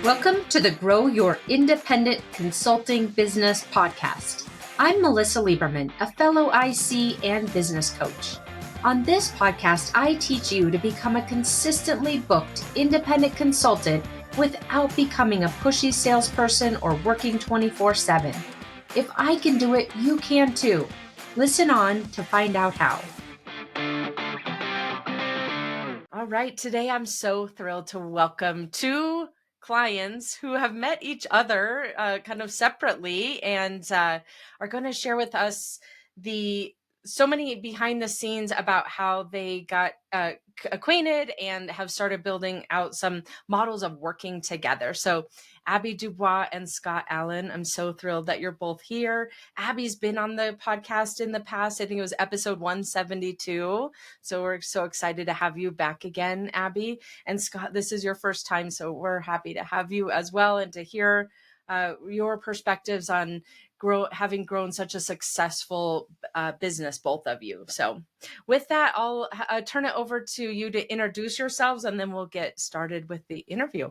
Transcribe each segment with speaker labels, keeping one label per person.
Speaker 1: Welcome to the Grow Your Independent Consulting Business podcast. I'm Melisa Liberman, a fellow IC and business coach. On this podcast, I teach you to become a consistently booked independent consultant without becoming a pushy salesperson or working 24/7. If I can do it, you can too. Listen on to find out how. All right, today I'm so thrilled to welcome two clients who have met each other kind of separately and are going to share with us so many behind the scenes about how they got acquainted and have started building out some models of working together. So Abby DuBois and Scott Allen, I'm so thrilled that you're both here. Abby's been on the podcast in the past. I think it was episode 172. So we're so excited to have you back again, Abby. And Scott, this is your first time, so we're happy to have you as well and to hear your perspectives on having grown such a successful business, both of you. So with that, I'll turn it over to you to introduce yourselves, and then we'll get started with the interview.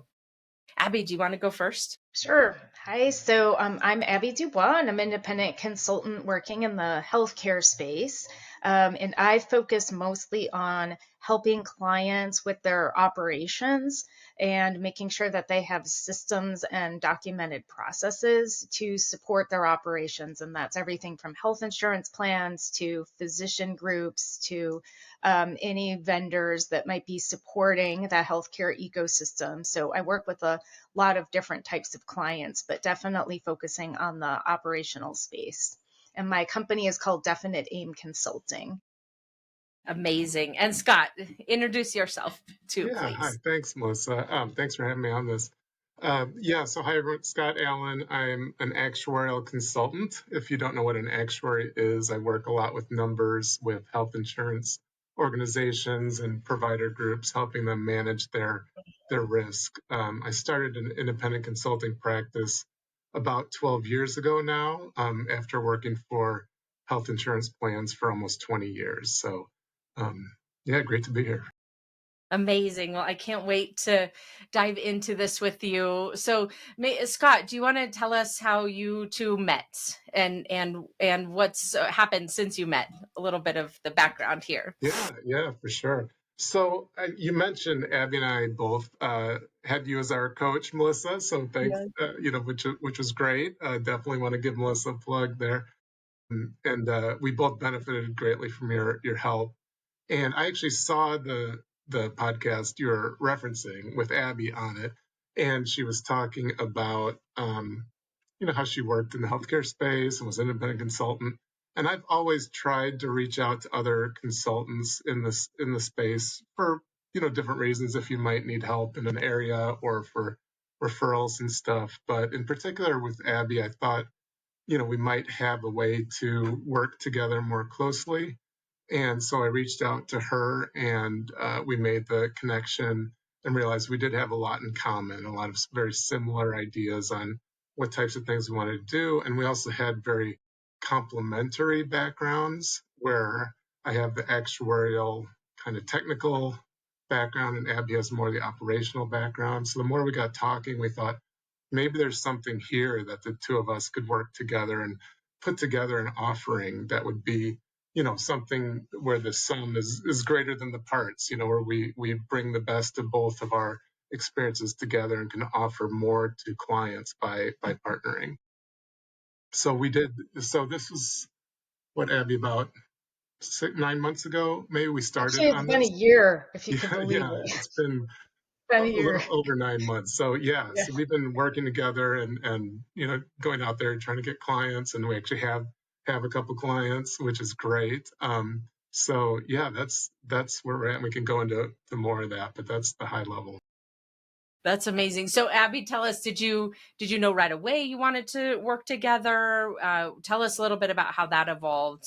Speaker 1: Abby, do you want to go first?
Speaker 2: Sure. Hi. So I'm Abby DuBois, and I'm an independent consultant working in the healthcare space. And I focus mostly on helping clients with their operations and making sure that they have systems and documented processes to support their operations. And that's everything from health insurance plans to physician groups to any vendors that might be supporting the healthcare ecosystem. So I work with a lot of different types of clients, but definitely focusing on the operational space. And my company is called Definite Aim Consulting.
Speaker 1: Amazing. And Scott, introduce yourself too, please.
Speaker 3: Hi. Thanks, Melissa. Thanks for having me on this. So hi, everyone. Scott Allen. I'm an actuarial consultant. If you don't know what an actuary is, I work a lot with numbers with health insurance organizations and provider groups, helping them manage their risk. I started an independent consulting practice about 12 years ago now, after working for health insurance plans for almost 20 years. So, great to be here.
Speaker 1: Amazing. Well, I can't wait to dive into this with you. So, Scott, do you want to tell us how you two met and what's happened since you met? A little bit of the background here.
Speaker 3: Yeah, for sure. So you mentioned Abby and I both had you as our coach, Melissa. So thanks, which was great. Definitely want to give Melissa a plug there. And we both benefited greatly from your help. And I actually saw the podcast you were referencing with Abby on it, and she was talking about how she worked in the healthcare space and was an independent consultant. And I've always tried to reach out to other consultants in the space for different reasons, if you might need help in an area or for referrals and stuff. But in particular with Abby, I thought we might have a way to work together more closely. And so I reached out to her, and we made the connection and realized we did have a lot in common, a lot of very similar ideas on what types of things we wanted to do. And we also had very complementary backgrounds, where I have the actuarial kind of technical background and Abby has more of the operational background. So the more we got talking, we thought maybe there's something here that the two of us could work together and put together an offering that would be something where the sum is greater than the parts, where we bring the best of both of our experiences together and can offer more to clients by partnering. So we did. So this was what, Abby, about 9 months ago, maybe we started.
Speaker 2: Actually, it's been a year, if you can believe it.
Speaker 3: It's been
Speaker 2: a year.
Speaker 3: Over 9 months. So so we've been working together and going out there and trying to get clients, and we actually have a couple clients, which is great. So that's where we're at. We can go into more of that, but that's the high level.
Speaker 1: That's amazing. So Abby, tell us, did you know right away you wanted to work together? Tell us a little bit about how that evolved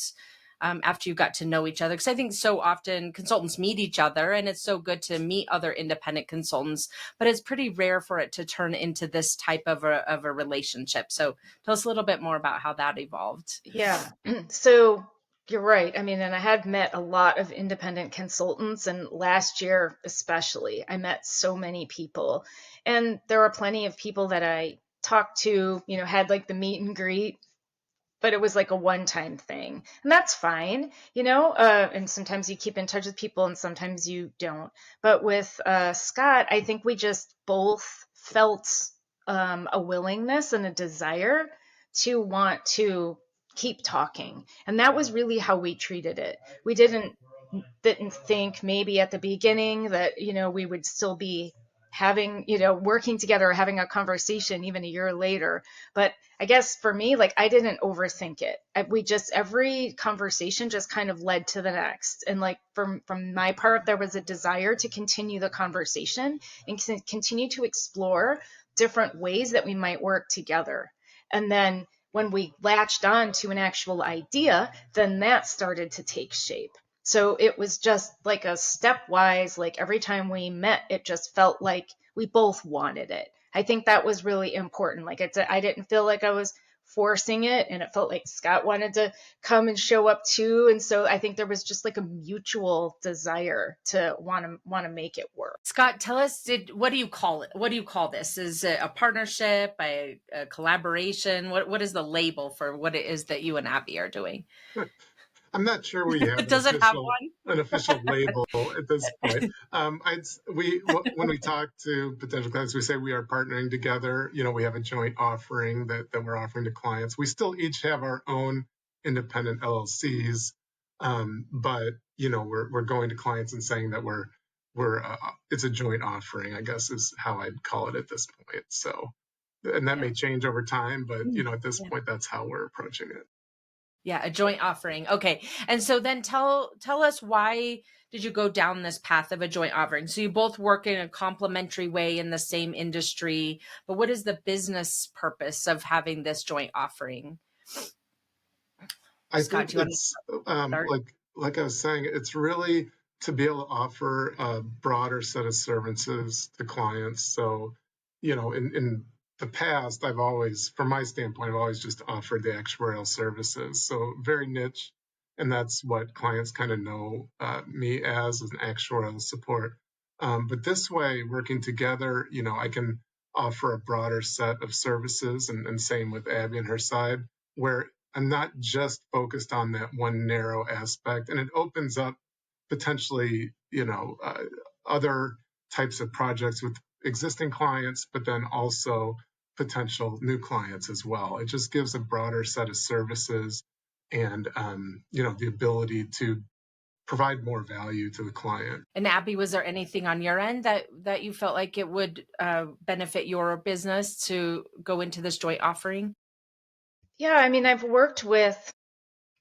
Speaker 1: after you got to know each other. Because I think so often consultants meet each other, and it's so good to meet other independent consultants, but it's pretty rare for it to turn into this type of a relationship. So tell us a little bit more about how that evolved.
Speaker 2: Yeah. So You're right. I mean, and I had met a lot of independent consultants, and last year especially, I met so many people. And there are plenty of people that I talked to, had like the meet and greet, but it was like a one-time thing. And that's fine, and sometimes you keep in touch with people and sometimes you don't. But with Scott, I think we just both felt a willingness and a desire to want to keep talking. And that was really how we treated it. We didn't think maybe at the beginning that, we would still be having, working together or having a conversation even a year later. But I guess for me, like, I didn't overthink it. Every conversation just kind of led to the next. And like from my part, there was a desire to continue the conversation and continue to explore different ways that we might work together. And then when we latched on to an actual idea, then that started to take shape. So it was just like a stepwise, like every time we met, it just felt like we both wanted it. I think that was really important. Like I didn't feel like I was forcing it, and it felt like Scott wanted to come and show up too. And so I think there was just like a mutual desire to want to make it work.
Speaker 1: Scott, tell us, what do you call it? What do you call this? Is it a partnership, a collaboration? What is the label for what it is that you and Abby are doing?
Speaker 3: I'm not sure we have
Speaker 1: Does it have one?
Speaker 3: an official label at this point. When we talk to potential clients, we say we are partnering together. We have a joint offering that we're offering to clients. We still each have our own independent LLCs, but we're going to clients and saying that we're it's a joint offering, I guess is how I'd call it at this point. So, and that
Speaker 1: Yeah.
Speaker 3: may change over time, but at this
Speaker 1: Yeah.
Speaker 3: point, that's how we're approaching it.
Speaker 1: Yeah, a joint offering. Okay. And so then tell us, why did you go down this path of a joint offering? So you both work in a complementary way in the same industry, but what is the business purpose of having this joint offering?
Speaker 3: I
Speaker 1: Scott,
Speaker 3: think
Speaker 1: do you want to
Speaker 3: it's
Speaker 1: start?
Speaker 3: like I was saying, it's really to be able to offer a broader set of services to clients. So, in the past, from my standpoint, I've always just offered the actuarial services. So very niche, and that's what clients kind of know me as an actuarial support. But this way, working together, I can offer a broader set of services, and same with Abby and her side, where I'm not just focused on that one narrow aspect, and it opens up potentially, other types of projects with existing clients, but then also potential new clients as well. It just gives a broader set of services and, the ability to provide more value to the client.
Speaker 1: And Abby, was there anything on your end that you felt like it would benefit your business to go into this joint offering?
Speaker 2: Yeah, I mean, I've worked with,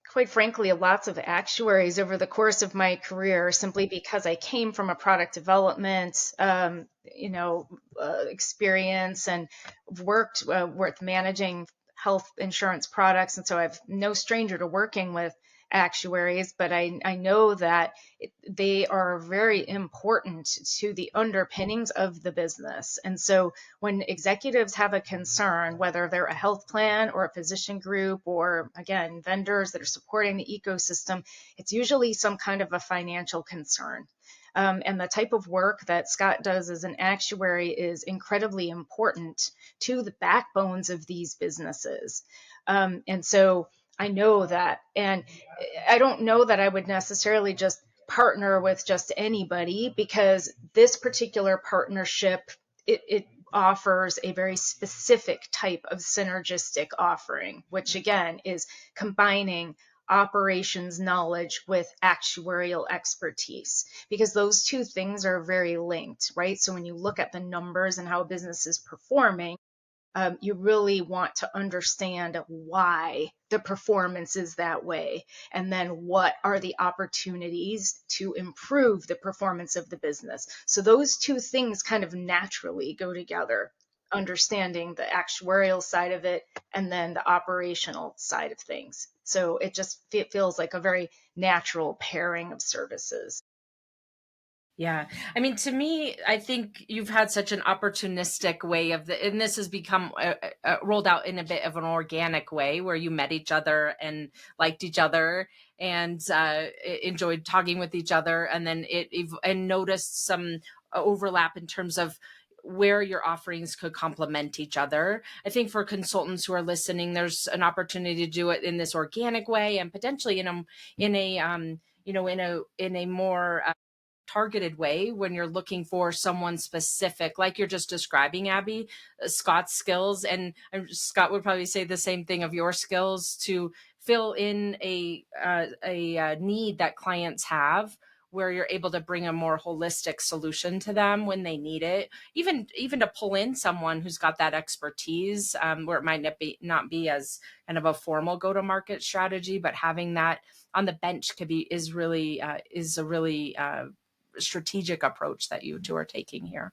Speaker 2: quite frankly, lots of actuaries over the course of my career simply because I came from a product development, experience, and worked with managing health insurance products. And so I'm no stranger to working with actuaries, but I know that they are very important to the underpinnings of the business. And so when executives have a concern, whether they're a health plan or a physician group or, again, vendors that are supporting the ecosystem, it's usually some kind of a financial concern. And the type of work that Scott does as an actuary is incredibly important to the backbones of these businesses. And so I know that. And I don't know that I would necessarily just partner with just anybody, because this particular partnership, it offers a very specific type of synergistic offering, which again is combining operations knowledge with actuarial expertise, because those two things are very linked, right? So when you look at the numbers and how a business is performing, you really want to understand why the performance is that way, and then what are the opportunities to improve the performance of the business. So those two things kind of naturally go together, understanding the actuarial side of it and then the operational side of things. So it feels like a very natural pairing of services.
Speaker 1: Yeah. I mean, to me, I think you've had such an opportunistic way and this has become rolled out in a bit of an organic way where you met each other and liked each other and enjoyed talking with each other. And then and noticed some overlap in terms of where your offerings could complement each other. I think for consultants who are listening, there's an opportunity to do it in this organic way and potentially in a more targeted way when you're looking for someone specific, like you're just describing, Abby, Scott's skills. And Scott would probably say the same thing of your skills to fill in a need that clients have, where you're able to bring a more holistic solution to them when they need it, even to pull in someone who's got that expertise, where it might not be as kind of a formal go to market strategy, but having that on the bench is a really strategic approach that you two are taking here.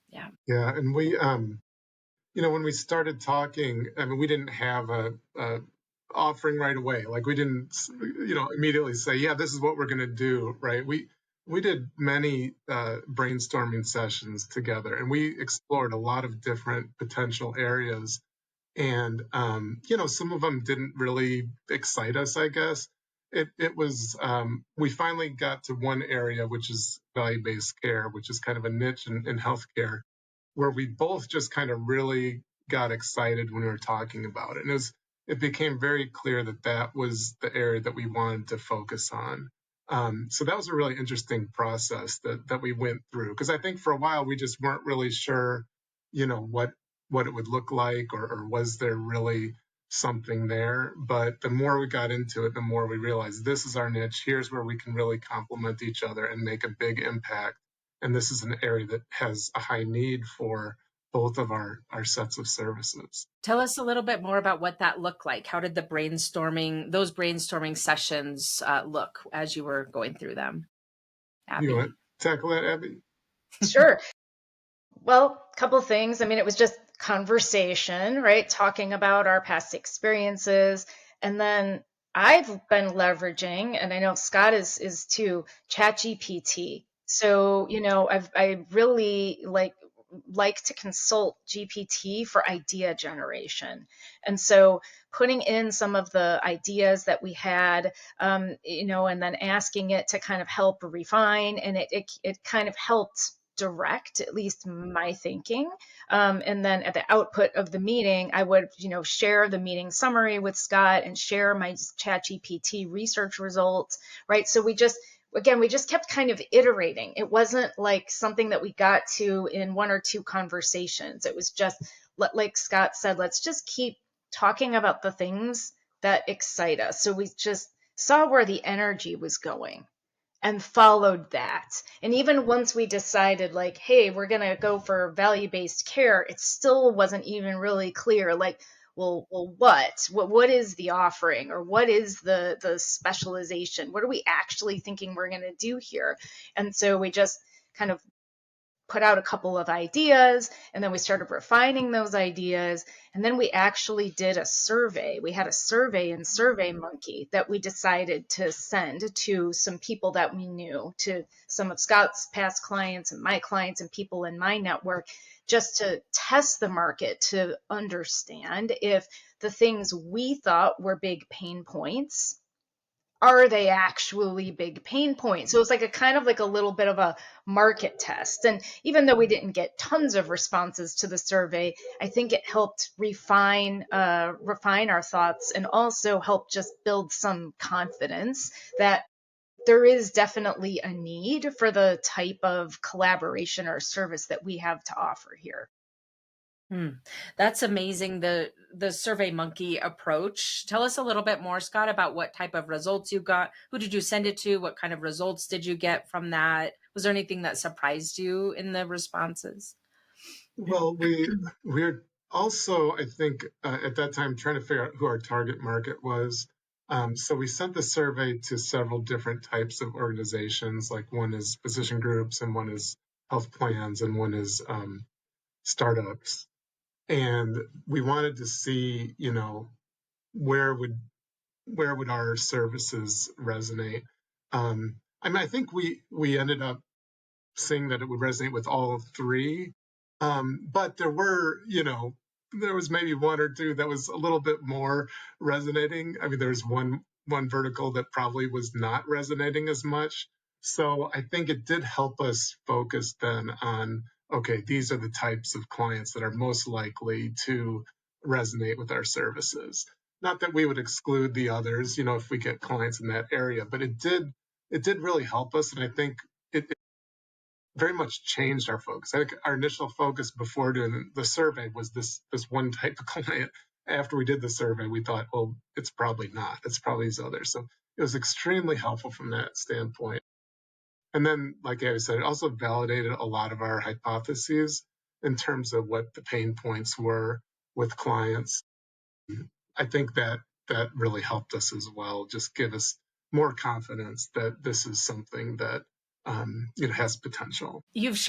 Speaker 1: Yeah.
Speaker 3: Yeah, and we when we started talking, I mean, we didn't have a offering right away. Like we didn't, immediately say, yeah, this is what we're going to do, right? We did many brainstorming sessions together, and we explored a lot of different potential areas. And some of them didn't really excite us, I guess. It was we finally got to one area, which is value-based care, which is kind of a niche in healthcare, where we both just kind of really got excited when we were talking about it. And it became very clear that that was the area that we wanted to focus on. So that was a really interesting process that we went through, because I think for a while we just weren't really sure, what it would look like, or was there really something there. But the more we got into it, the more we realized this is our niche. Here's where we can really complement each other and make a big impact. And this is an area that has a high need for both of our sets of services.
Speaker 1: Tell us a little bit more about what that looked like. How did those brainstorming sessions look as you were going through them,
Speaker 3: You
Speaker 1: Abby?
Speaker 3: want to tackle that, Abby?
Speaker 2: Sure. Well, a couple things. I mean, it was just conversation, right? Talking about our past experiences. And then I've been leveraging, and I know Scott is too, ChatGPT. So, I really like to consult GPT for idea generation. And so putting in some of the ideas that we had, and then asking it to kind of help refine, and it kind of helped direct at least my thinking. And then at the output of the meeting, I would, share the meeting summary with Scott and share my ChatGPT research results, right? So we just kept kind of iterating. It wasn't like something that we got to in one or two conversations. It was just, like Scott said, let's just keep talking about the things that excite us. So we just saw where the energy was going and followed that. And even once we decided, like, hey, we're going to go for value-based care, it still wasn't even really clear, like, well, what is the offering, or what is the specialization? What are we actually thinking we're going to do here? And so we just kind of put out a couple of ideas, and then we started refining those ideas. And then we actually did a survey. We had a survey in SurveyMonkey that we decided to send to some people that we knew, to some of Scott's past clients and my clients and people in my network, just to test the market, to understand if the things we thought were big pain points, are they actually big pain points? So it's like a kind of like a little bit of a market test. And even though we didn't get tons of responses to the survey, I think it helped refine our thoughts, and also help just build some confidence that there is definitely a need for the type of collaboration or service that we have to offer here.
Speaker 1: Hmm. That's amazing. The Survey Monkey approach. Tell us a little bit more, Scott, about what type of results you got. Who did you send it to? What kind of results did you get from that? Was there anything that surprised you in the responses?
Speaker 3: Well, we're also, I think, at that time trying to figure out who our target market was. So we sent the survey to several different types of organizations. Like one is physician groups, and one is health plans, and one is startups. And we wanted to see, where would our services resonate. I mean, I think we ended up seeing that it would resonate with all three. But there were, there was maybe one or two that was a little bit more resonating. I mean, there's one vertical that probably was not resonating as much. So I think it did help us focus then on, okay, these are the types of clients that are most likely to resonate with our services. Not that we would exclude the others, if we get clients in that area, but it did really help us. And I think it very much changed our focus. I think our initial focus before doing the survey was this one type of client. After we did the survey, we thought, well, it's probably not. It's probably these others. So it was extremely helpful from that standpoint. And then, like I said, it also validated a lot of our hypotheses in terms of what the pain points were with clients. I think that really helped us as well, just give us more confidence that this is something that has potential.
Speaker 1: You've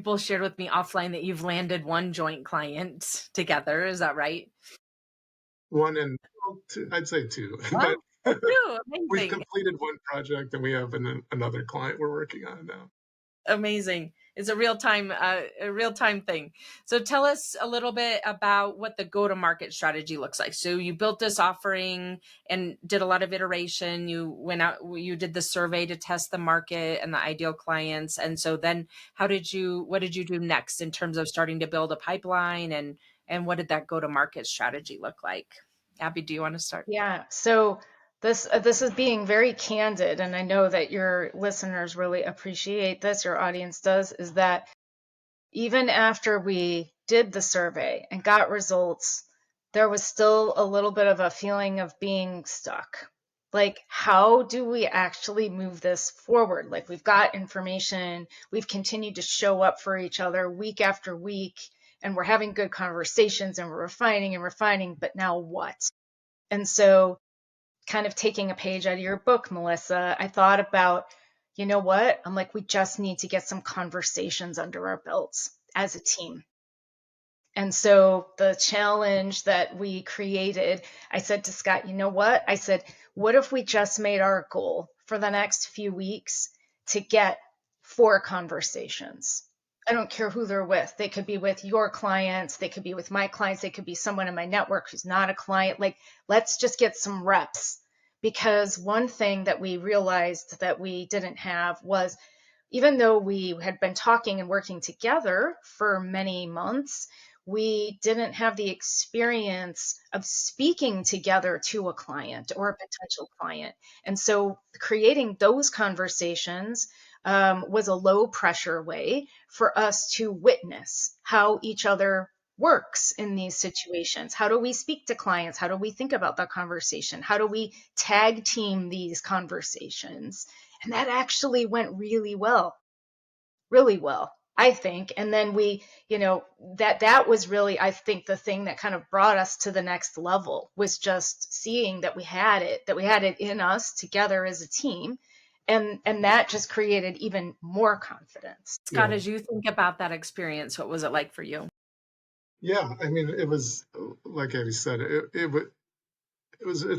Speaker 1: both shared with me offline that you've landed one joint client together. Is that right?
Speaker 3: One and two, I'd say two,
Speaker 1: Wow.
Speaker 3: but
Speaker 1: Oh, two.
Speaker 3: we've
Speaker 1: Amazing.
Speaker 3: completed one project and we have another client we're working on now.
Speaker 1: Amazing. It's a real time thing. So tell us a little bit about what the go to market strategy looks like. So you built this offering and did a lot of iteration. You went out, you did the survey to test the market and the ideal clients. And so then what did you do next in terms of starting to build a pipeline, and what did that go to market strategy look like? Abby, do you want to start?
Speaker 2: Yeah. So this is being very candid, and I know that your listeners really appreciate this. Your audience does. Is that even after we did the survey and got results, there was still a little bit of a feeling of being stuck. Like, how do we actually move this forward? Like, we've got information, we've continued to show up for each other week after week, and we're having good conversations and we're refining, but now what? And so, kind of taking a page out of your book, Melissa, I thought about, you know what? I'm like, we just need to get some conversations under our belts as a team. And so the challenge that we created, I said to Scott, you know what? I said, what if we just made our goal for the next few weeks to get 4 conversations? I don't care who they're with. They could be with your clients. They could be with my clients. They could be someone in my network who's not a client. Like, let's just get some reps. Because one thing that we realized that we didn't have was, even though we had been talking and working together for many months, we didn't have the experience of speaking together to a client or a potential client. And so creating those conversations was a low pressure way for us to witness how each other works in these situations. How do we speak to clients? How do we think about the conversation? How do we tag team these conversations? And that actually went really well, I think. And then we, that was really, I think, the thing that kind of brought us to the next level, was just seeing that we had it in us together as a team. And that just created even more confidence.
Speaker 1: Scott,
Speaker 3: Yeah.
Speaker 1: as you think about that experience, what was it like for you?
Speaker 3: Yeah. I mean, it was, like Abby said, it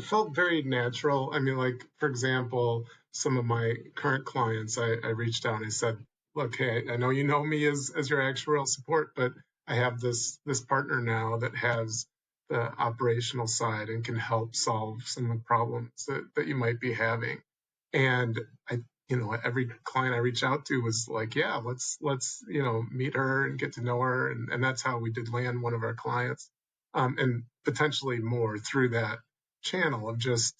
Speaker 3: felt very natural. I mean, like, for example, some of my current clients, I reached out and I said, look, hey, I know you know me as your actuarial support, but I have this partner now that has the operational side and can help solve some of the problems that you might be having. And every client I reach out to was like, yeah, let's meet her and get to know her. And that's how we did land one of our clients. And potentially more through that channel of just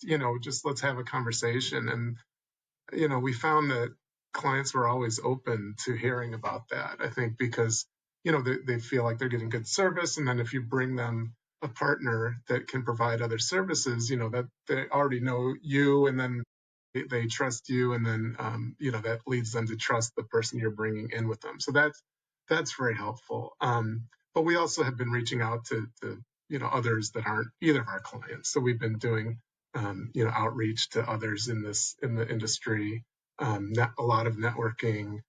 Speaker 3: let's have a conversation. And we found that clients were always open to hearing about that. I think because they feel like they're getting good service, and then if you bring them a partner that can provide other services, that they already know you, and then they trust you, and then that leads them to trust the person you're bringing in with them. So that's very helpful. But we also have been reaching out to others that aren't either of our clients. So we've been doing outreach to others in the industry, a lot of networking.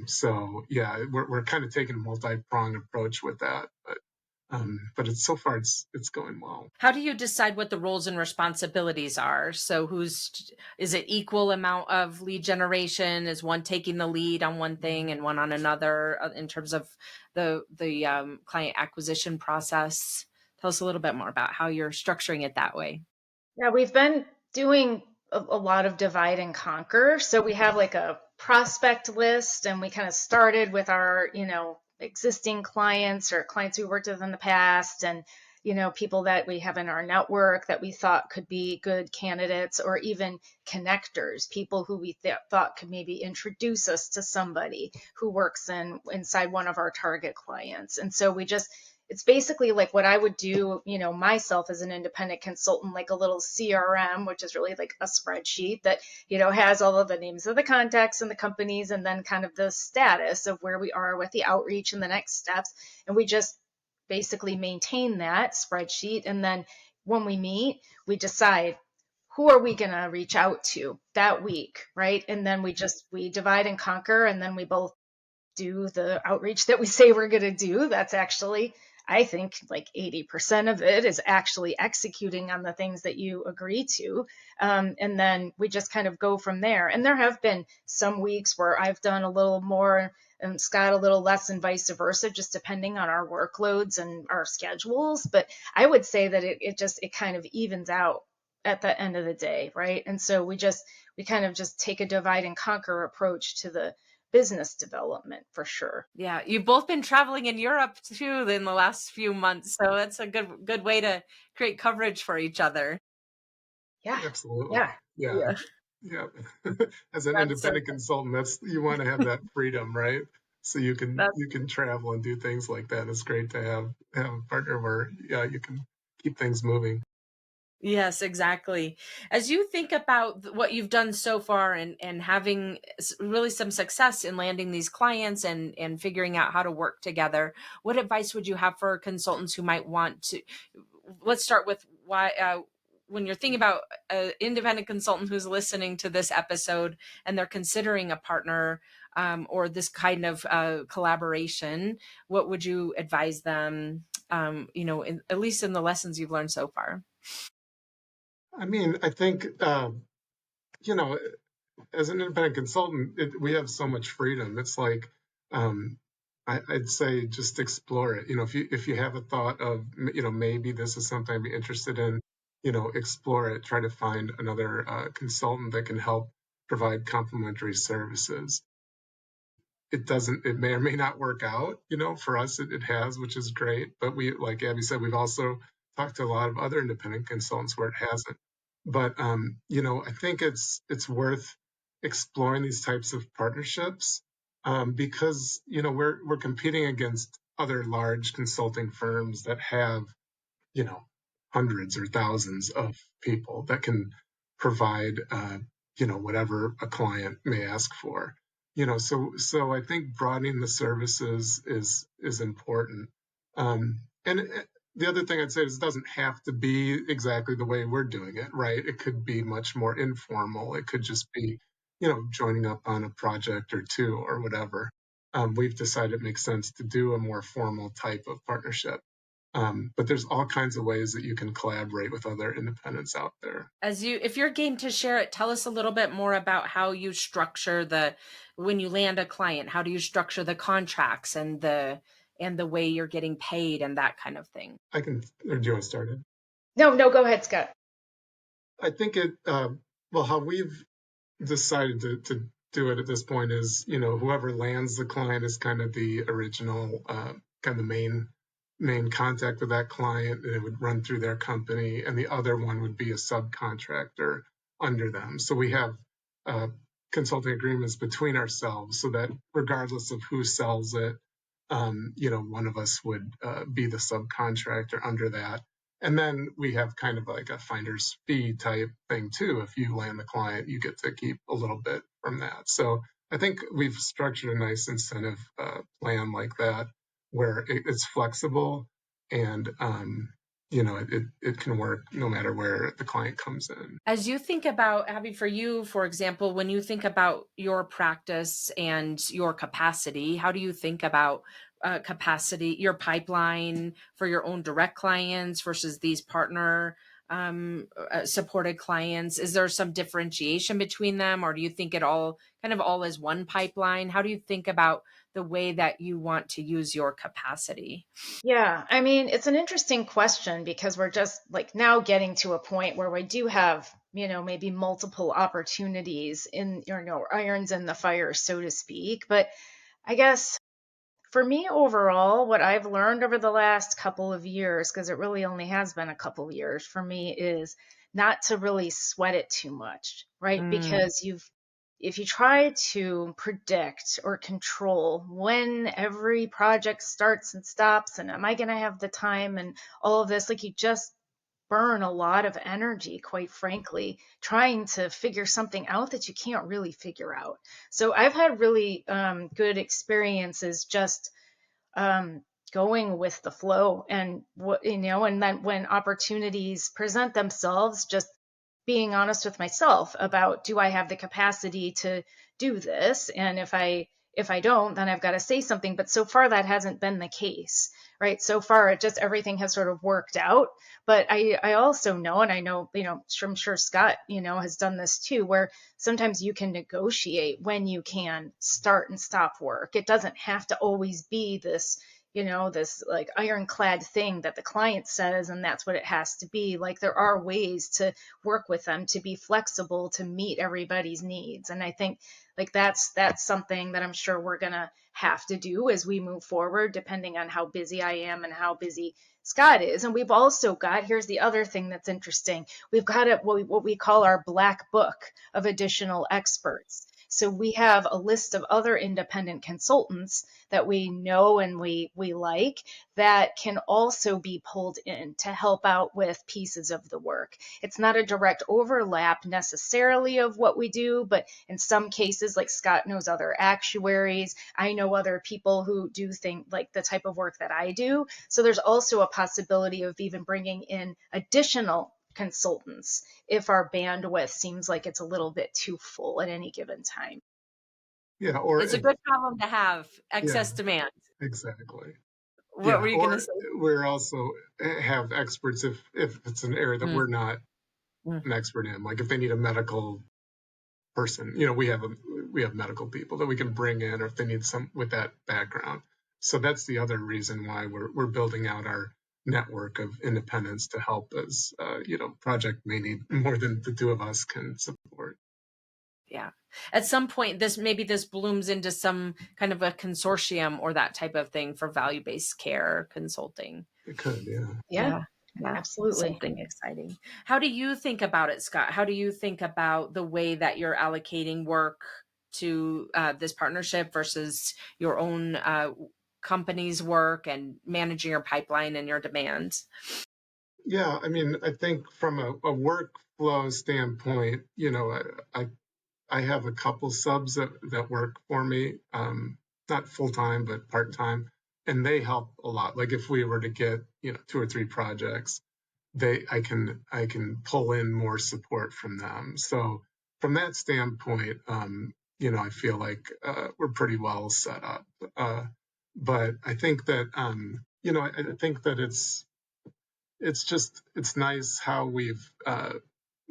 Speaker 3: So yeah, we're kind of taking a multi-pronged approach with that. But But so far it's going well.
Speaker 1: How do you decide what the roles and responsibilities are? So is it equal amount of lead generation? Is one taking the lead on one thing and one on another in terms of the client acquisition process? Tell us a little bit more about how you're structuring it that way.
Speaker 2: Yeah, we've been doing a lot of divide and conquer. So we have like a prospect list, and we kind of started with our, existing clients or clients we worked with in the past, and, people that we have in our network that we thought could be good candidates, or even connectors, people who we thought could maybe introduce us to somebody who works inside one of our target clients. And so it's basically like what I would do, myself as an independent consultant, like a little CRM, which is really like a spreadsheet that, has all of the names of the contacts and the companies, and then kind of the status of where we are with the outreach and the next steps. And we just basically maintain that spreadsheet. And then when we meet, we decide who are we going to reach out to that week, right? And then we divide and conquer, and then we both do the outreach that we say we're going to do. That's actually, I think, like 80% of it is actually executing on the things that you agree to. And then we just kind of go from there. And there have been some weeks where I've done a little more and Scott a little less, and vice versa, just depending on our workloads and our schedules. But I would say that it kind of evens out at the end of the day, right? And so we kind of just take a divide and conquer approach to the business development, for sure.
Speaker 1: Yeah, you've both been traveling in Europe too in the last few months, so that's a good way to create coverage for each other.
Speaker 2: Yeah.
Speaker 3: Absolutely.
Speaker 2: Yeah.
Speaker 3: Yeah.
Speaker 1: Yeah,
Speaker 3: Yeah. As an
Speaker 1: that's so
Speaker 3: independent consultant, you want to have that freedom, right? So you can
Speaker 1: that's
Speaker 3: you can travel and do things like that. It's great to have a partner where you can keep things moving.
Speaker 1: Yes, exactly. As you think about what you've done so far and having really some success in landing these clients and figuring out how to work together, what advice would you have for consultants who might want to? Let's start with why. When you're thinking about an independent consultant who's listening to this episode and they're considering a partner or this kind of collaboration, what would you advise them? At least in the lessons you've learned so far.
Speaker 3: I mean, I think you know, as an independent consultant, we have so much freedom. It's like um, I'd say just explore it. If you have a thought of maybe this is something I'd be interested in, explore it. Try to find another consultant that can help provide complementary services. It may or may not work out. For us it has, which is great. But like Abby said, we've also talked to a lot of other independent consultants where it hasn't. But I think it's worth exploring these types of partnerships because we're competing against other large consulting firms that have you know hundreds or thousands of people that can provide whatever a client may ask for. So I think broadening the services is important. And the other thing I'd say is it doesn't have to be exactly the way we're doing it, right? It could be much more informal. It could just be joining up on a project or two or whatever. We've decided it makes sense to do a more formal type of partnership. But there's all kinds of ways that you can collaborate with other independents out there.
Speaker 1: If you're game to share it, tell us a little bit more about how you structure when you land a client, how do you structure the contracts and the way you're getting paid and that kind of thing?
Speaker 3: I can, or do you want to start it?
Speaker 2: No, go ahead, Scott.
Speaker 3: I think well, how we've decided to do it at this point is, whoever lands the client is kind of the original, kind of the main contact with that client, and it would run through their company, and the other one would be a subcontractor under them. So we have uh, consulting agreements between ourselves so that regardless of who sells it, one of us would be the subcontractor under that. And then we have kind of like a finder's fee type thing too. If you land the client, you get to keep a little bit from that. So I think we've structured a nice incentive plan like that where it's flexible and it can work no matter where the client comes in.
Speaker 1: As you think about, Abby, for you, for example, when you think about your practice and your capacity, how do you think about capacity, your pipeline for your own direct clients versus these partner supported clients? Is there some differentiation between them, or do you think it all kind of all is one pipeline? How do you think about the way that you want to use your capacity?
Speaker 2: Yeah, I mean, it's an interesting question because we're just like now getting to a point where we do have, maybe multiple opportunities in, irons in the fire, so to speak. But I guess for me overall, what I've learned over the last couple of years, because it really only has been a couple of years for me, is not to really sweat it too much, right?
Speaker 1: Mm,
Speaker 2: Because if you try to predict or control when every project starts and stops, and am I going to have the time and all of this, like you just burn a lot of energy, quite frankly, trying to figure something out that you can't really figure out. So I've had really good experiences just um, going with the flow, and and then when opportunities present themselves, just being honest with myself about, do I have the capacity to do this? And if I don't, then I've got to say something. But so far that hasn't been the case, right? So far it just, everything has sort of worked out. But I also know, and I know, I'm sure Scott, has done this too, where sometimes you can negotiate when you can start and stop work. It doesn't have to always be this like ironclad thing that the client says and that's what it has to be. Like there are ways to work with them to be flexible to meet everybody's needs. And I think like that's something that I'm sure we're going to have to do as we move forward, depending on how busy I am and how busy Scott is. And we've also got, here's the other thing that's interesting. We've got what we call our black book of additional experts. So we have a list of other independent consultants that we know and we like that can also be pulled in to help out with pieces of the work. It's not a direct overlap necessarily of what we do, but in some cases, like Scott knows other actuaries, I know other people who do things like the type of work that I do. So there's also a possibility of even bringing in additional consultants if our bandwidth seems like it's a little bit too full at any given time.
Speaker 3: Yeah,
Speaker 1: it's a good problem to have,
Speaker 3: yeah,
Speaker 1: excess demand.
Speaker 3: exactly.
Speaker 1: What
Speaker 3: Yeah,
Speaker 1: were you going to
Speaker 3: or
Speaker 1: say?
Speaker 3: we're also have experts if it's an area that
Speaker 1: Mm,
Speaker 3: we're not
Speaker 1: mm,
Speaker 3: an expert in. Like if they need a medical person, we have medical people that we can bring in, or if they need some with that background. So that's the other reason why we're building out our network of independents to help us. Project may need more than the two of us can support.
Speaker 1: yeah. At some point, this blooms into some kind of a consortium or that type of thing for value-based care consulting.
Speaker 3: It could, yeah.
Speaker 2: Yeah,
Speaker 1: Yeah. Yeah.
Speaker 2: absolutely.
Speaker 1: Something exciting. How do you think about it, Scott? How do you think about the way that you're allocating work to this partnership versus your own company's work and managing your pipeline and your demands?
Speaker 3: Yeah, I mean, I think from a workflow standpoint, I have a couple subs that work for me, not full time but part time, and they help a lot. Like if we were to get two or three projects, I can pull in more support from them. So from that standpoint, I feel like we're pretty well set up. But I think that I think that it's nice how we've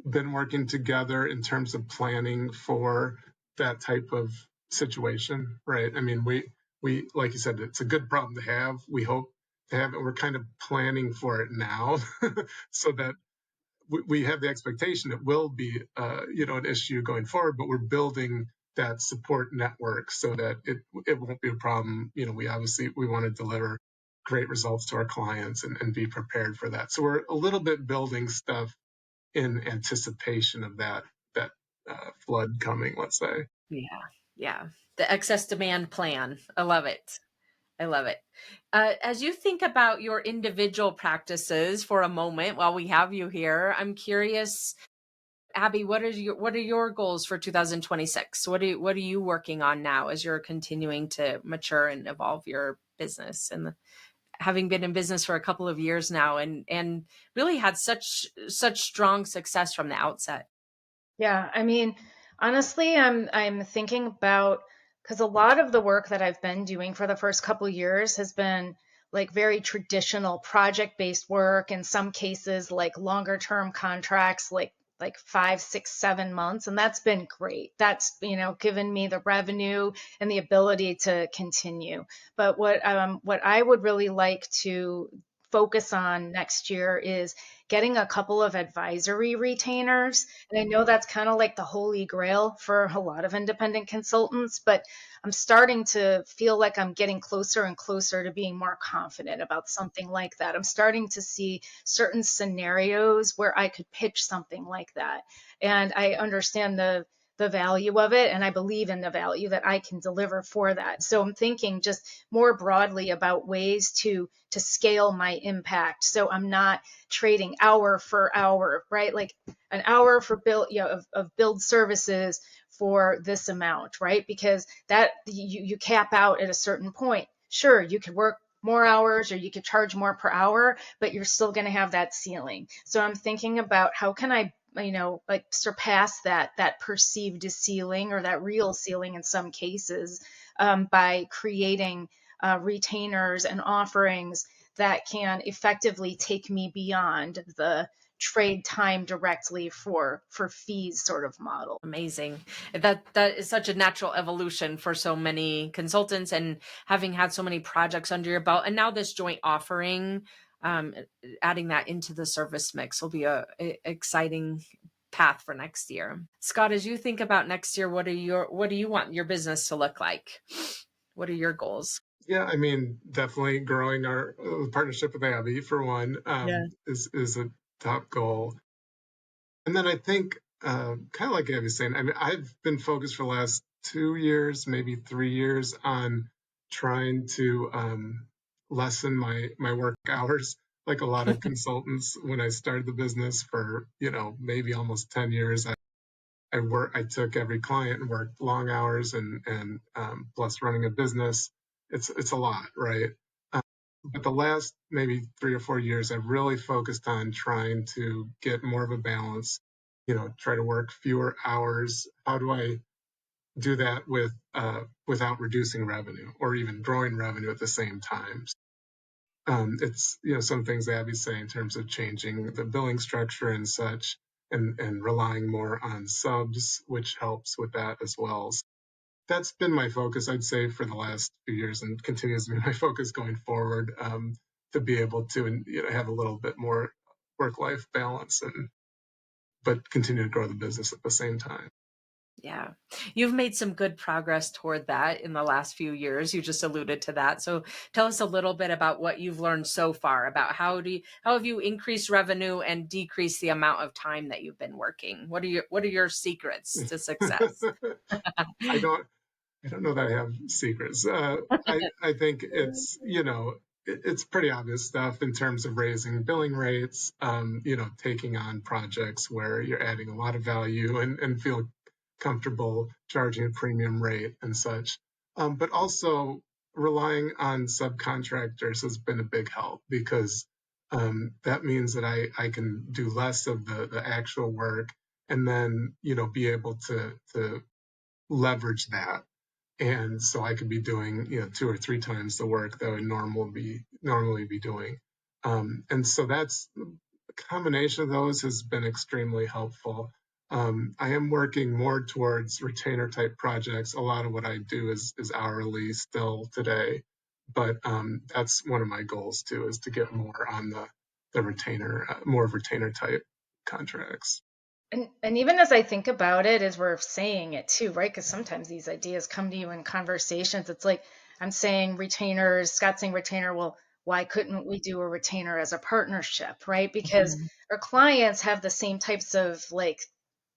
Speaker 3: been working together in terms of planning for that type of situation, right? I mean, we like you said, it's a good problem to have. We hope to have it. We're kind of planning for it now, so that we have the expectation it will be, an issue going forward. But we're building that support network so that it won't be a problem. We want to deliver great results to our clients and be prepared for that. So we're a little bit building stuff in anticipation of that flood coming, let's say.
Speaker 1: Yeah. Yeah. The excess demand plan. I love it. I love it. As you think about your individual practices for a moment while we have you here, I'm curious, Abby, what are your goals for 2026? What are you working on now as you're continuing to mature and evolve your business, and having been in business for a couple of years now and really had such strong success from the outset?
Speaker 2: Yeah, I mean, honestly, I'm thinking about Because a lot of the work that I've been doing for the first couple of years has been like very traditional project-based work, in some cases like longer term contracts, like 5, 6, 7 months. And that's been great. That's, given me the revenue and the ability to continue. But what I would really like to focus on next year is getting a couple of advisory retainers. And I know that's kind of like the holy grail for a lot of independent consultants, but I'm starting to feel like I'm getting closer and closer to being more confident about something like that. I'm starting to see certain scenarios where I could pitch something like that. And I understand the value of it, and I believe in the value that I can deliver for that. So I'm thinking just more broadly about ways to scale my impact, so I'm not trading hour for hour, right? Like an hour for build, of build services for this amount, right? Because that you cap out at a certain point. Sure, you could work more hours or you could charge more per hour, but you're still going to have that ceiling. So I'm thinking about how can I, like surpass that perceived ceiling, or that real ceiling in some cases, by creating retainers and offerings that can effectively take me beyond the trade time directly for fees sort of model.
Speaker 1: Amazing. That is such a natural evolution for so many consultants, and having had so many projects under your belt, and now this joint offering, um, adding that into the service mix will be a exciting path for next year. Scott, as you think about next year, what do you want your business to look like? What are your goals?
Speaker 3: Yeah, I mean, definitely growing our partnership with Abby for one,
Speaker 1: Yeah.
Speaker 3: is a top goal. And then I think, kind of like Abby's saying, I mean, I've been focused for the last 2 years, maybe 3 years, on trying to lessen my work hours. Like a lot of consultants, when I started the business for, maybe almost 10 years, I took every client and worked long hours, and plus running a business, it's a lot, right? Um, but the last maybe 3 or 4 years, I've really focused on trying to get more of a balance. Try to work fewer hours. How do I do that without reducing revenue or even growing revenue at the same time? It's some things Abby's saying in terms of changing the billing structure and such, and relying more on subs, which helps with that as well. So that's been my focus, I'd say, for the last few years, and continues to be my focus going forward, to be able to have a little bit more work-life balance, but continue to grow the business at the same time.
Speaker 1: Yeah. You've made some good progress toward that in the last few years. You just alluded to that. So tell us a little bit about what you've learned so far about how have you increased revenue and decreased the amount of time that you've been working? What are your secrets to success?
Speaker 3: I don't I don't know that I have secrets. I think it's pretty obvious stuff in terms of raising billing rates, taking on projects where you're adding a lot of value, and feel comfortable charging a premium rate and such. But also relying on subcontractors has been a big help, because that means that I can do less of the actual work, and then be able to leverage that, and so I could be doing 2 or 3 times the work that I would normally be doing. And so that's a combination of those has been extremely helpful. I am working more towards retainer type projects. A lot of what I do is hourly still today, but that's one of my goals too, is to get more on the retainer, more of retainer type contracts.
Speaker 2: And even as I think about it, as we're saying it too, right? Because sometimes these ideas come to you in conversations. It's like I'm saying retainers, Scott's saying retainer. Well, why couldn't we do a retainer as a partnership, right? Because
Speaker 1: Mhm.
Speaker 2: our clients have the same types of like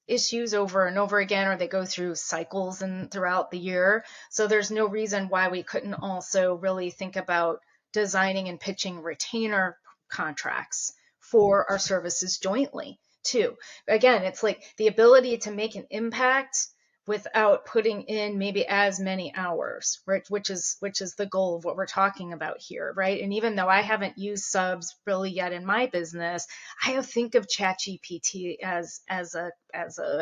Speaker 2: issues over and over again, or they go through cycles and throughout the year. So there's no reason why we couldn't also really think about designing and pitching retainer contracts for our services jointly too. Again, it's like the ability to make an impact without putting in maybe as many hours, right? Which is the goal of what we're talking about here, right? And even though I haven't used subs really yet in my business, I think of ChatGPT as an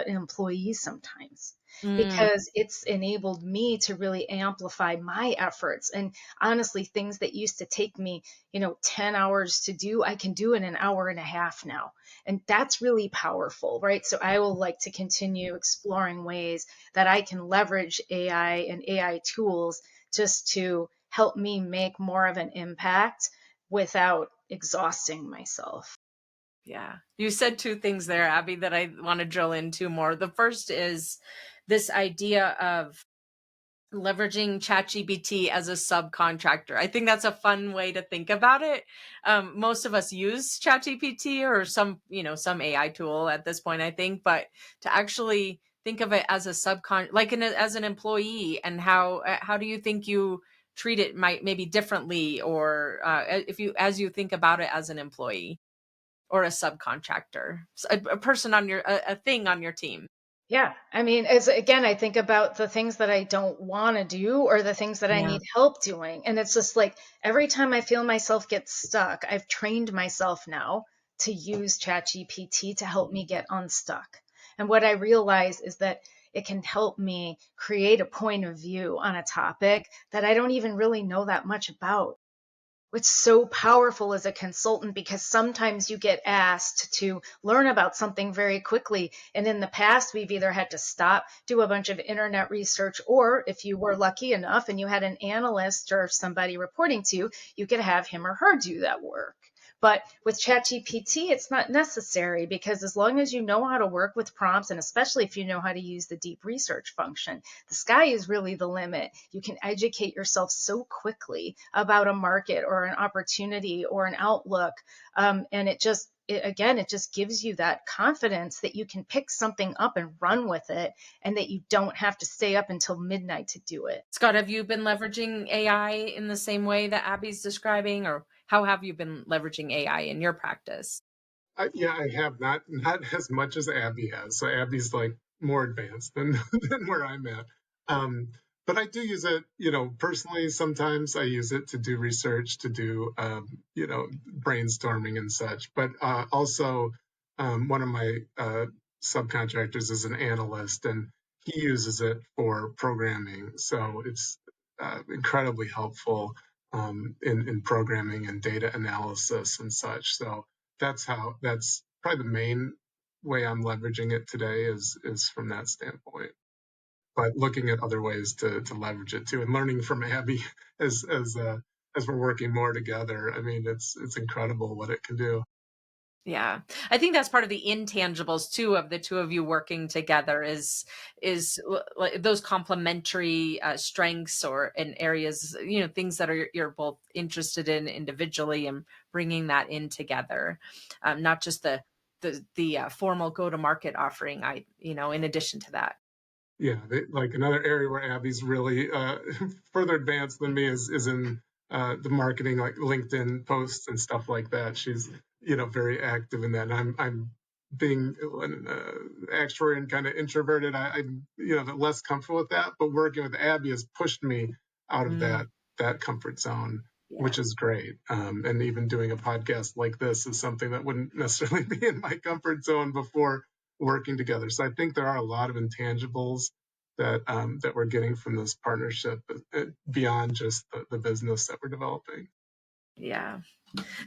Speaker 2: employee sometimes.
Speaker 1: Mm,
Speaker 2: because it's enabled me to really amplify my efforts. And honestly, things that used to take me, 10 hours to do, I can do in an hour and a half now. And that's really powerful, right? So I will like to continue exploring ways that I can leverage AI and AI tools just to help me make more of an impact without exhausting myself.
Speaker 1: yeah. You said two things there, Abby, that I want to drill into more. The first is this idea of leveraging ChatGPT as a subcontractor. I think that's a fun way to think about it. Most of us use ChatGPT or some AI tool at this point, I think, but to actually think of it as a like as an employee, and how do you think you treat it might maybe differently, or if you as you think about it as an employee or a subcontractor, a person on a thing on your team.
Speaker 2: Yeah. I mean, as again, I think about the things that I don't want to do or the things that I
Speaker 1: Yeah.
Speaker 2: need help doing. And it's just like every time I feel myself get stuck, I've trained myself now to use ChatGPT to help me get unstuck. And what I realize is that it can help me create a point of view on a topic that I don't even really know that much about. It's so powerful as a consultant because sometimes you get asked to learn about something very quickly. And in the past, we've either had to stop, do a bunch of internet research, or if you were lucky enough and you had an analyst or somebody reporting to you, you could have him or her do that work. But with ChatGPT, it's not necessary because as long as you know how to work with prompts, and especially if you know how to use the deep research function, the sky is really the limit. You can educate yourself so quickly about a market or an opportunity or an outlook. And it just gives you that confidence that you can pick something up and run with it and that you don't have to stay up until midnight to do it.
Speaker 1: Scott, have you been leveraging AI in the same way that Abby's describing, or how have you been leveraging AI in your practice?
Speaker 3: Yeah, I have not as much as Abby has. So Abby's like more advanced than than where I'm at. Um, but I do use it, personally. Sometimes I use it to do research, to do brainstorming and such. But also, one of my subcontractors is an analyst, and he uses it for programming. So it's incredibly helpful in programming and data analysis and such. So that's probably the main way I'm leveraging it today is from that standpoint. But looking at other ways to leverage it too, and learning from Abby as we're working more together. I mean, it's incredible what it can do.
Speaker 1: Yeah. I think that's part of the intangibles too of the two of you working together like those complementary strengths or in areas, things that you're both interested in individually, and bringing that in together. Not just the formal go to market offering, in addition to that.
Speaker 3: Yeah, like another area where Abby's really further advanced than me is in the marketing, like LinkedIn posts and stuff like that. She's very active in that, and I'm being an actuary and kind of introverted. I'm less comfortable with that, but working with Abby has pushed me out of
Speaker 1: Mm,
Speaker 3: that comfort zone,
Speaker 1: yeah.
Speaker 3: which is great. And even doing a podcast like this is something that wouldn't necessarily be in my comfort zone before working together. So I think there are a lot of intangibles that we're getting from this partnership beyond just the business that we're developing.
Speaker 1: Yeah.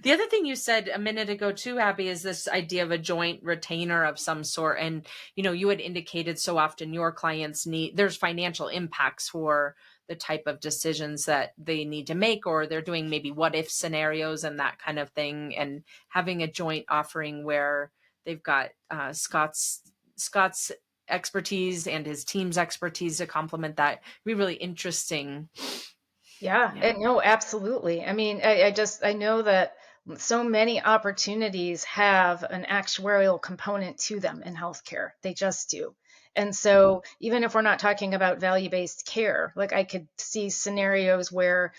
Speaker 1: The other thing you said a minute ago too, Abby, is this idea of a joint retainer of some sort. And, you had indicated so often your clients there's financial impacts for the type of decisions that they need to make, or they're doing maybe what if scenarios and that kind of thing. And having a joint offering where they've got Scott's expertise and his team's expertise to complement that be really interesting.
Speaker 2: Yeah,
Speaker 1: Yeah.
Speaker 2: and no, absolutely. I mean, I know that so many opportunities have an actuarial component to them in healthcare. They just do. And so even if we're not talking about value-based care, like I could see scenarios where,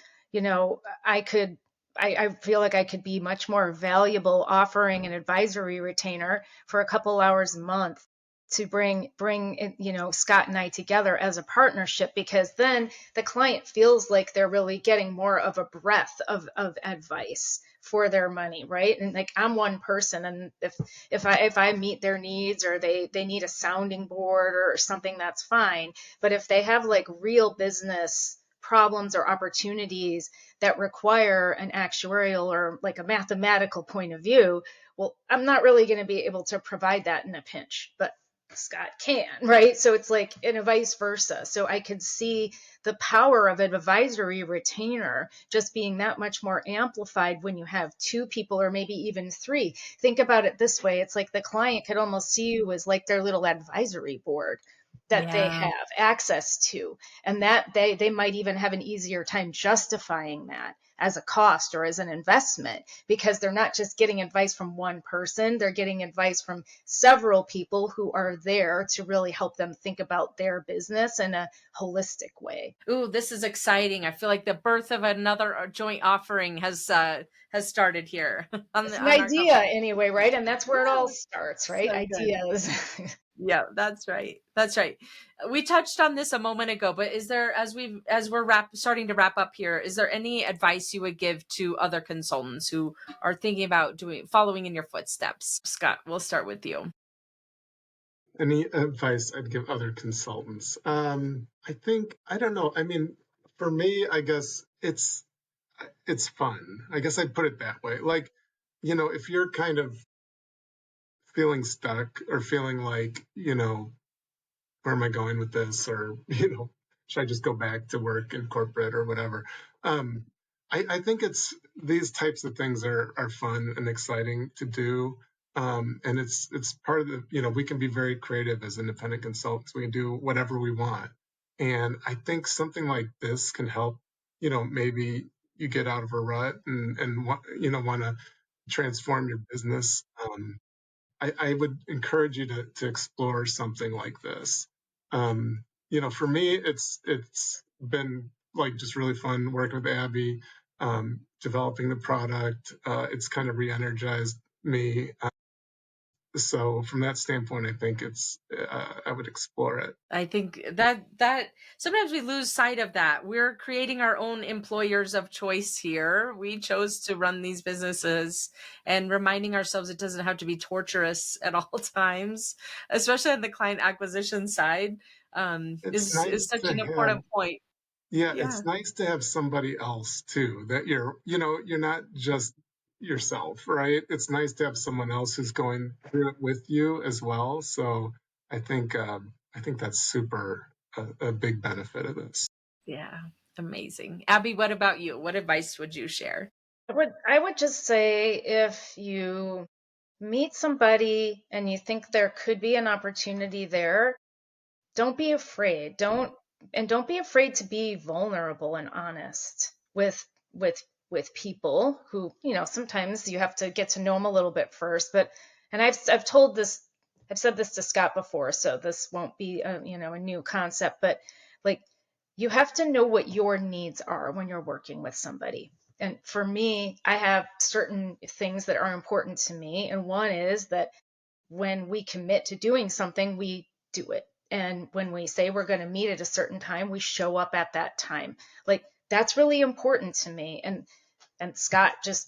Speaker 2: I feel like I could be much more valuable offering an advisory retainer for a couple hours a month to bring Scott and I together as a partnership, because then the client feels like they're really getting more of a breadth of advice for their money, right? And like, I'm one person, and if I meet their needs, or they need a sounding board or something, that's fine. But if they have like real business problems or opportunities that require an actuarial or like a mathematical point of view, well, I'm not really going to be able to provide that in a pinch, but Scott can, right? So it's like, and a vice versa. So I could see the power of an advisory retainer just being that much more amplified when you have two people, or maybe even three. Think about it this way. It's like the client could almost see you as like their little advisory board that they
Speaker 1: Yeah.
Speaker 2: have access to, and that they might even have an easier time justifying that as a cost or as an investment, because they're not just getting advice from one person, they're getting advice from several people who are there to really help them think about their business in a holistic way.
Speaker 1: Ooh, this is exciting. I feel like the birth of another joint offering has started here
Speaker 2: It's an
Speaker 1: on our
Speaker 2: idea
Speaker 1: company.
Speaker 2: anyway, right? And that's where it all
Speaker 1: Yeah,
Speaker 2: starts, right?
Speaker 1: so good.
Speaker 2: Ideas.
Speaker 1: Yeah, that's right. That's right. We touched on this a moment ago, but is there, as we're starting to wrap up here, is there any advice you would give to other consultants who are thinking about following in your footsteps? Scott, we'll start with you.
Speaker 3: Any advice I'd give other consultants? I think, I don't know. I mean, for me, I guess it's fun. I guess I'd put it that way. Like, if you're kind of feeling stuck, or feeling like, where am I going with this? Or, should I just go back to work in corporate or whatever? Um, I think these types of things are fun and exciting to do. And it's part of we can be very creative as independent consultants. We can do whatever we want. And I think something like this can help, maybe you get out of a rut, and want to transform your business. I would encourage you to explore something like this. For me, it's been like just really fun working with Abby, developing the product. It's kind of re-energized me. So from that standpoint, I think I would explore it.
Speaker 1: I think that sometimes we lose sight of that. We're creating our own employers of choice here. We chose to run these businesses, and reminding ourselves it doesn't have to be torturous at all times, especially on the client acquisition side,
Speaker 3: It's
Speaker 1: is
Speaker 3: nice
Speaker 1: such
Speaker 3: to
Speaker 1: an
Speaker 3: have
Speaker 1: important point.
Speaker 3: Yeah,
Speaker 1: Yeah.
Speaker 3: it's nice to have somebody else too, that you're not just yourself, right? It's nice to have someone else who's going through it with you as well. So I think that's super a big benefit of this.
Speaker 1: Yeah. Amazing. Abby, what about you? What advice would you share?
Speaker 2: I would just say, if you meet somebody and you think there could be an opportunity there, don't be afraid. Don't be afraid to be vulnerable and honest with with people who, sometimes you have to get to know them a little bit first. But, and I've said this to Scott before, so this won't be a new concept, but like, you have to know what your needs are when you're working with somebody. And for me, I have certain things that are important to me, and one is that when we commit to doing something, we do it. And when we say we're going to meet at a certain time, we show up at that time. Like, that's really important to me. And Scott is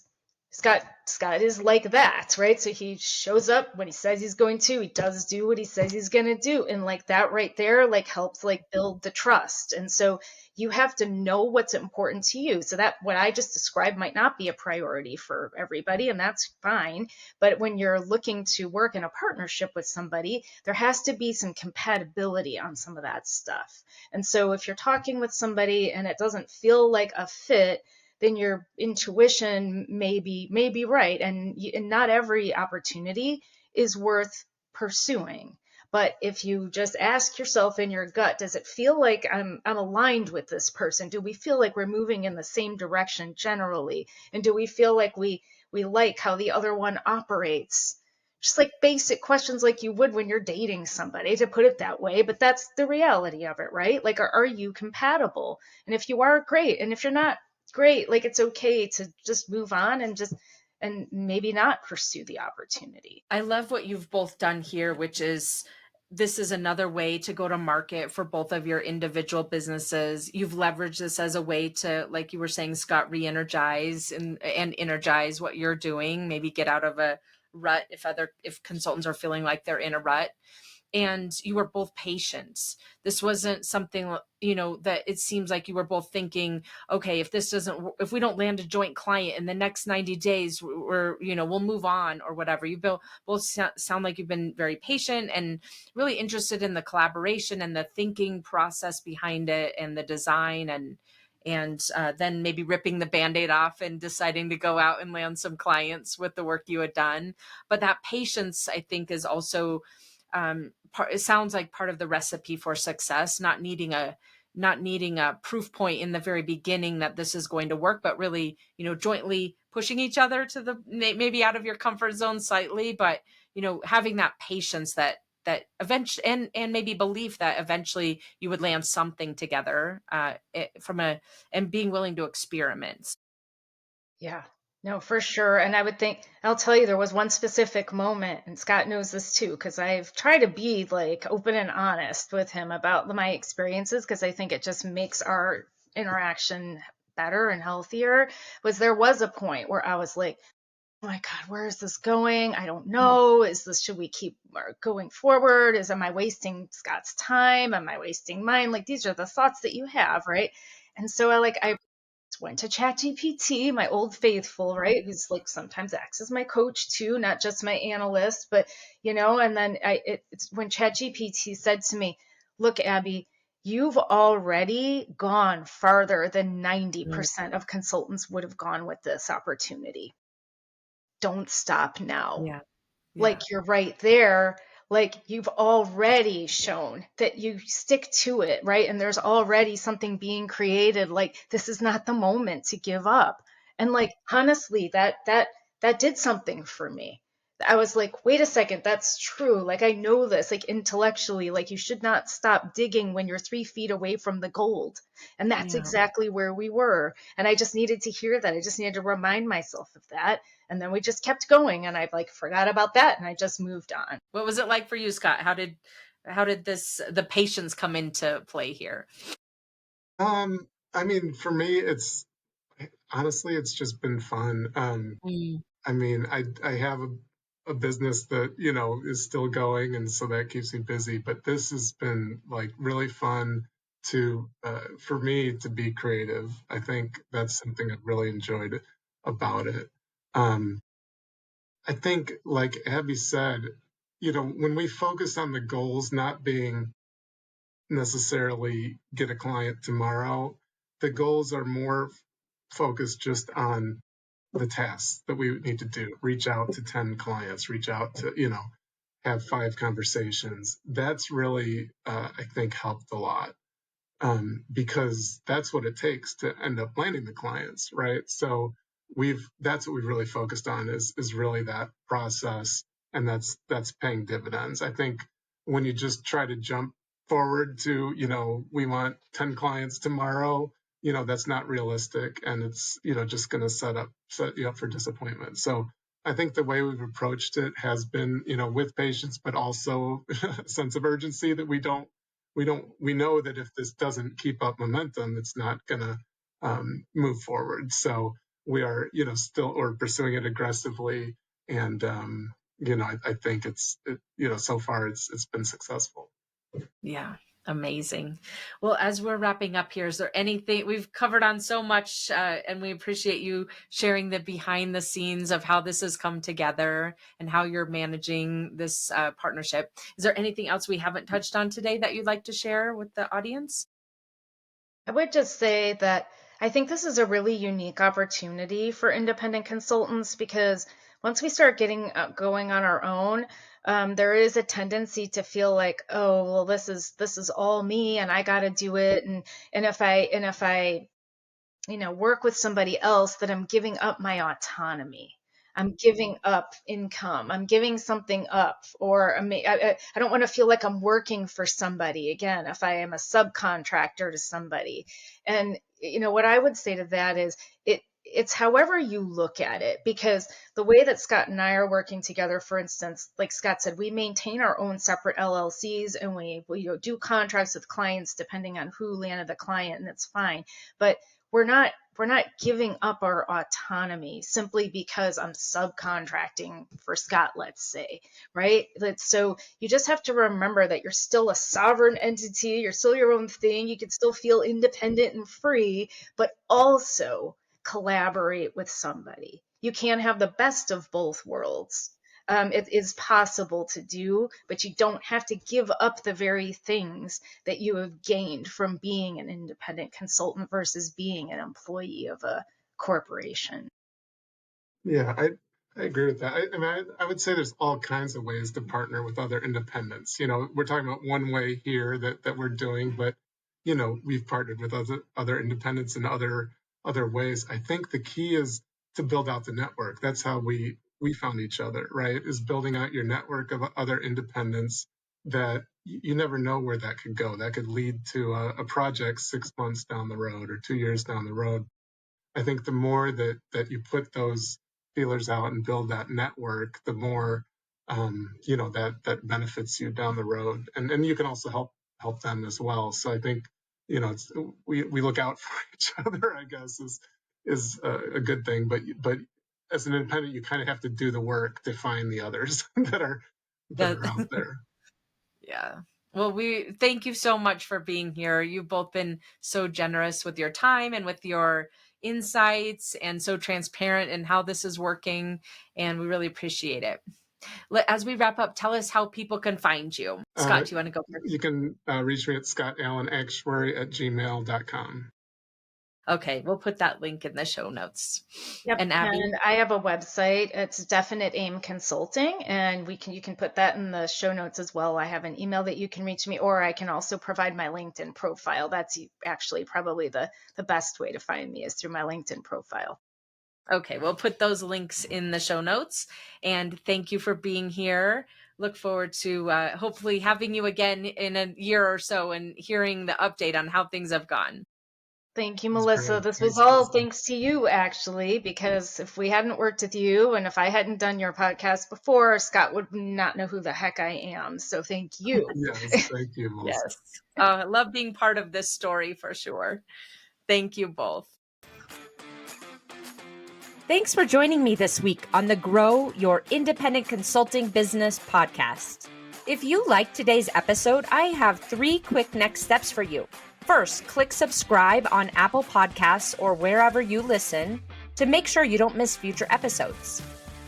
Speaker 2: like that, right? So he shows up when he says he's going to, he does do what he says he's going to do. And like, that right there, like, helps like build the trust. And so you have to know what's important to you. So that what I just described might not be a priority for everybody, and that's fine. But when you're looking to work in a partnership with somebody, there has to be some compatibility on some of that stuff. And so if you're talking with somebody and it doesn't feel like a fit, then your intuition may be right, and not every opportunity is worth pursuing. But if you just ask yourself in your gut, does it feel like I'm aligned with this person? Do we feel like we're moving in the same direction generally? And do we feel like we like how the other one operates? Just like basic questions like you would when you're dating somebody, to put it that way. But that's the reality of it, right? Like, are you compatible? And if you are, great. And if you're not, great. Like, it's okay to just move on and maybe not pursue the opportunity.
Speaker 1: I love what you've both done here, which is this is another way to go to market for both of your individual businesses. You've leveraged this as a way to, like you were saying, Scott, re-energize and energize what you're doing, maybe get out of a rut if consultants are feeling like they're in a rut. And you were both patient. This wasn't something, that it seems like you were both thinking, okay, if we don't land a joint client in the next 90 days, we'll move on or whatever. You both sound like you've been very patient and really interested in the collaboration and the thinking process behind it and the design, and then maybe ripping the Band-Aid off and deciding to go out and land some clients with the work you had done. But that patience, I think, is also, it sounds like part of the recipe for success, not needing a proof point in the very beginning that this is going to work, but really, jointly pushing each other to the maybe out of your comfort zone slightly, but having that patience that eventually, and maybe belief that eventually you would land something together, and being willing to experiment.
Speaker 2: Yeah, no, for sure. And I would think, I'll tell you, there was one specific moment, and Scott knows this too, because I've tried to be like open and honest with him about my experiences, because I think it just makes our interaction better and healthier. There was a point where I was like, oh my God, where is this going? I don't know. Should we keep going forward? Am I wasting Scott's time? Am I wasting mine? Like, these are the thoughts that you have, right? And so I went to ChatGPT, my old faithful, right? Who's like sometimes acts as my coach too, not just my analyst, but and then it's when ChatGPT said to me, look, Abby, you've already gone farther than
Speaker 1: Mm,
Speaker 2: 90% of consultants would have gone with this opportunity. Don't stop now.
Speaker 1: yeah,
Speaker 2: Like,
Speaker 1: yeah,
Speaker 2: you're right there. Like, you've already shown that you stick to it, right? And there's already something being created. Like, this is not the moment to give up. And like, honestly, that did something for me. I was like, wait a second, that's true. Like, I know this, like, intellectually, like, you should not stop digging when you're 3 feet away from the gold. And that's
Speaker 1: yeah.
Speaker 2: exactly where we were. And I just needed to hear that. I just needed to remind myself of that. And then we just kept going, and I like forgot about that, and I just moved on.
Speaker 1: What was it like for you, Scott? How did the patience come into play here?
Speaker 3: I mean, for me, it's honestly, it's just been fun.
Speaker 1: Mm,
Speaker 3: I mean, I have a business that, is still going, and so that keeps me busy. But this has been like really fun for me to be creative. I think that's something I've really enjoyed about it. Um, I think, like Abby said, when we focus on the goals not being necessarily get a client tomorrow, the goals are more focused just on the tasks that we need to do. Reach out to 10 clients, reach out to, have 5 conversations. That's really, I think, helped a lot, because that's what it takes to end up landing the clients, right? So that's what we've really focused on is really that process, and that's paying dividends. I think when you just try to jump forward to, we want 10 clients tomorrow, that's not realistic, and it's, just going to set you up for disappointment. So I think the way we've approached it has been, with patience, but also a sense of urgency that we know that if this doesn't keep up momentum, it's not going to move forward. So we are, still or pursuing it aggressively, and I think so far it's been successful.
Speaker 1: yeah, amazing. Well, as we're wrapping up here, is there anything we've covered on so much, and we appreciate you sharing the behind the scenes of how this has come together and how you're managing this partnership. Is there anything else we haven't touched on today that you'd like to share with the audience?
Speaker 2: I would just say that I think this is a really unique opportunity for independent consultants, because once we start getting going on our own, there is a tendency to feel like, oh, well, this is all me, and I got to do it, and if I work with somebody else, that I'm giving up my autonomy. I'm giving up income. I'm giving something up, or I don't want to feel like I'm working for somebody again if I am a subcontractor to somebody. And what I would say to that is, it's however you look at it, because the way that Scott and I are working together, for instance, like Scott said, we maintain our own separate LLCs, and we do contracts with clients depending on who landed the client, and it's fine. But we're not giving up our autonomy simply because I'm subcontracting for Scott, let's say, right? So you just have to remember that you're still a sovereign entity, you're still your own thing, you can still feel independent and free, but also collaborate with somebody. You can't have the best of both worlds. It is possible to do, but you don't have to give up the very things that you have gained from being an independent consultant versus being an employee of a corporation.
Speaker 3: Yeah, I agree with that. I mean, I would say there's all kinds of ways to partner with other independents. We're talking about one way here that we're doing, but we've partnered with other independents in other ways. I think the key is to build out the network. That's how we found each other, right? Is building out your network of other independents that you never know where that could go. That could lead to a project 6 months down the road or 2 years down the road. I think the more that you put those feelers out and build that network, the more that benefits you down the road, and you can also help them as well. So I think we look out for each other, I guess, is a good thing. But as an independent, you kind of have to do the work to find the others that are out there.
Speaker 1: Yeah. Well, we thank you so much for being here. You've both been so generous with your time and with your insights, and so transparent in how this is working. And we really appreciate it. As we wrap up, tell us how people can find you. Scott, do you want to go first?
Speaker 3: You can reach me at scottallenactuary@gmail.com.
Speaker 1: Okay, we'll put that link in the show notes.
Speaker 2: Yep.
Speaker 1: And Abby?
Speaker 2: And I have a website. It's Definite Aim Consulting, and you can put that in the show notes as well. I have an email that you can reach me, or I can also provide my LinkedIn profile. That's actually probably the best way to find me, is through my LinkedIn profile.
Speaker 1: Okay, we'll put those links in the show notes. And thank you for being here. Look forward to hopefully having you again in a year or so and hearing the update on how things have gone.
Speaker 2: Thank you, Melissa. This was all thanks to you, actually, because if we hadn't worked with you and if I hadn't done your podcast before, Scott would not know who the heck I am. So thank you.
Speaker 3: Yes, thank you, Melissa.
Speaker 1: Yes. I love being part of this story for sure. Thank you both. Thanks for joining me this week on the Grow Your Independent Consulting Business podcast. If you liked today's episode, I have 3 quick next steps for you. First, click subscribe on Apple Podcasts or wherever you listen to make sure you don't miss future episodes.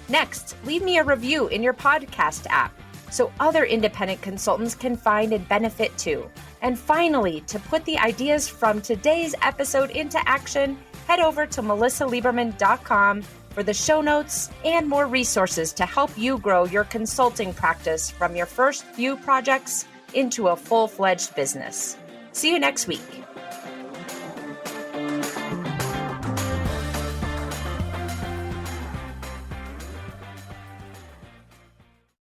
Speaker 1: Next, leave me a review in your podcast app so other independent consultants can find and benefit too. And finally, to put the ideas from today's episode into action, head over to melisaliberman.com for the show notes and more resources to help you grow your consulting practice from your first few projects into a full-fledged business. See you next week.